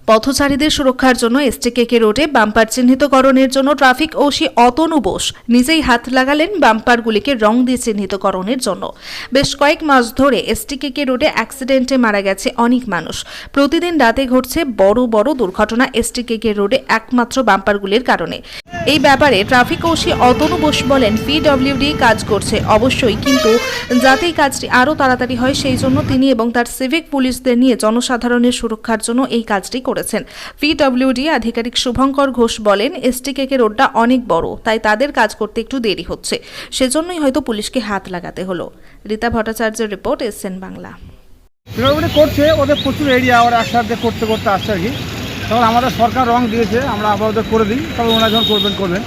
পথচারীদের সুরক্ষার জন্য এসটিকেকে রোডে বাম্পার চিহ্নিতকরণের জন্য ট্রাফিক ওসি অতনু বোস নিজেই হাত লাগালেন বাম্পারগুলিকে রং দিয়ে চিহ্নিতকরণের জন্য। বেশ কয়েক মাস ধরে এসটিকেকে রোডে অ্যাক্সিডেন্টে মারা গেছে অনেক মানুষ। প্রতিদিন রাতে ঘটছে বড় বড় দুর্ঘটনা এসটিকেকে রোডে একমাত্র বাম্পারগুলির কারণে। এই ব্যাপারে ট্রাফিক ওসি অতনু বোস বলেন, পিডব্লিউডি কাজ করছে অবশ্যই, কিন্তু যাতে এই কাজটি আরও তাড়াতাড়ি হয় সেই জন্য তিনি এবং তার সিভিক পুলিশদের নিয়ে জনসাধারণের সুরক্ষার জন্য এই কাজটি করেছেন। পিডব্লিউডি আধিকারিক শুভঙ্কর ঘোষ বলেন, এসটিকেকে রোডটা অনেক বড়, তাই তাদের কাজ করতে একটু দেরি হচ্ছে, সেজন্যই হয়তো পুলিশকে হাত লাগাতে হলো। রীতা ভট্টাচার্যের রিপোর্ট, এসএন বাংলা। পিডব্লিউডি করছে, ওদের প্রচুর এরিয়া ওরা একসাথে করতে করতে আসছে আর কি। তখন আমাদের সরকার রং দিয়েছে, আমরা আবার ওদের করে দিই, তবে ওনারা যখন করবেন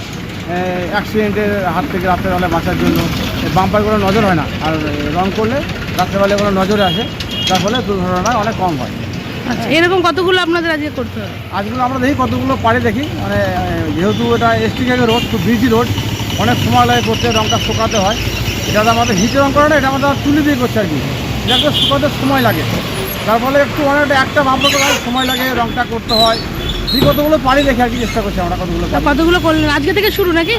অ্যাক্সিডেন্টের হাত থেকে রাত্রেবেলা বাঁচার জন্য বাম্পারগুলো নজর হয় না, আর রং করলে রাত্রেবেলা কোনো নজরে আসে, তার ফলে দুর্ঘটনা অনেক কম হয়। আচ্ছা, এরকম কতগুলো আপনাদের আজকে করতে হবে? আজগুলো আমরা দেখি কতগুলো পারি দেখি, মানে যেহেতু এটা এসটিকেকে রোড, খুব বিজি রোড, অনেক সময় লাগে করতে, রংটা শুকাতে হয়। এটা আমাদের হিটে রং করে না, এটা আমাদের তুলি দিয়ে করছে আর কি, এটাকে শুকাতে সময় লাগে, তার ফলে একটু অনেকটা একটা বাম্পার করে সময় লাগে, রংটা করতে হয়। ঠিক কতগুলো পারি দেখি আর কি, চেষ্টা করছি আমরা কতগুলো করলেন আজকে থেকে শুরু নাকি?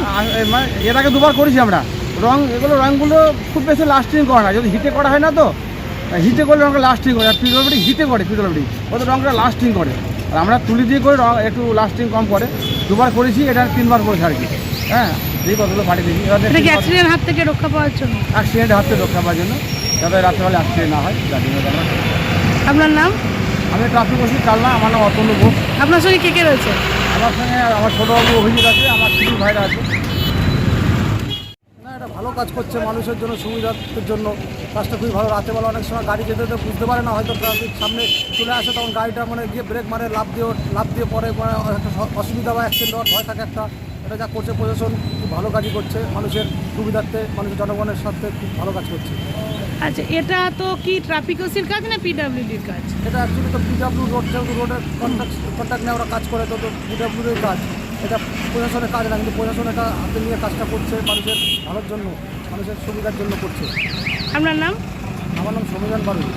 মানে এর আগে দুবার করেছি আমরা রং। রঙগুলো খুব বেশি লাস্টিং করে না, যদি হিটে করা হয় না, তো হিটে করলে রঙটা লাস্টিং করে, আর পিডব্লিউডি হিটে করে, পিডব্লিউডি ওদের রঙটা লাস্টিং করে, আর আমরা তুলি দিয়ে করে রঙ একটু লাস্টিং কম করে। দুবার করেছি, এটা 3বার করেছি আর কি। হ্যাঁ, দেখি কতগুলো পাড়ি দেখি, অ্যাক্সিডেন্টের হাত থেকে রক্ষা পাওয়ার জন্য, অ্যাক্সিডেন্টের হাত থেকে রক্ষা পাওয়ার জন্য, যাতে রাত্রেবেলা অ্যাক্সিডেন্ট না হয়, যার জন্য আমরা। আপনার নাম? আমি ট্রাফিক ওসি চালনা, আমার নাম অতনু ঘোষ। আপনার সঙ্গে কে কে রয়েছে? আমার সঙ্গে আমার ছোটোবাবু অভিজিৎ আছে, আমার ছোটো ভাইরা আছে। না, এটা ভালো কাজ করছে, মানুষের জন্য সুবিধার জন্য কাজটা খুবই ভালো। রাতেবেলা অনেক সময় গাড়ি যেতে যেতে বুঝতে পারে না, হয়তো ট্রাফিক সামনে চলে আসে, তখন গাড়িটা মানে গিয়ে ব্রেক মারে, লাফ দিয়ে পরে মানে একটা অসুবিধা বা অ্যাক্সিডেন্ট হওয়ার ভয় থাকে একটা। এটা যা করছে প্রশাসন খুব ভালো কাজই করছে, মানুষের সুবিধার্থে, মানুষের জনগণের সাথে খুব ভালো কাজ করছে। আচ্ছা, এটা তো কি ট্রাফিক ওসির কাজ না পিডব্লিউডির কাজ? এটা অ্যাকচুয়ালি তো পিডব্লিউ রোড, যেহেতু রোডের কন্ট্যাক্ট নিয়ে ওরা কাজ করে, তো পিডব্লিউডির কাজ, এটা প্রশাসনের কাজ না, কিন্তু প্রশাসন এটা হাতে নিয়ে কাজটা করছে, মানুষের ভালোর জন্য, মানুষের সুবিধার জন্য করছে। আপনার নাম? আমার নাম সমীরণ বারুই।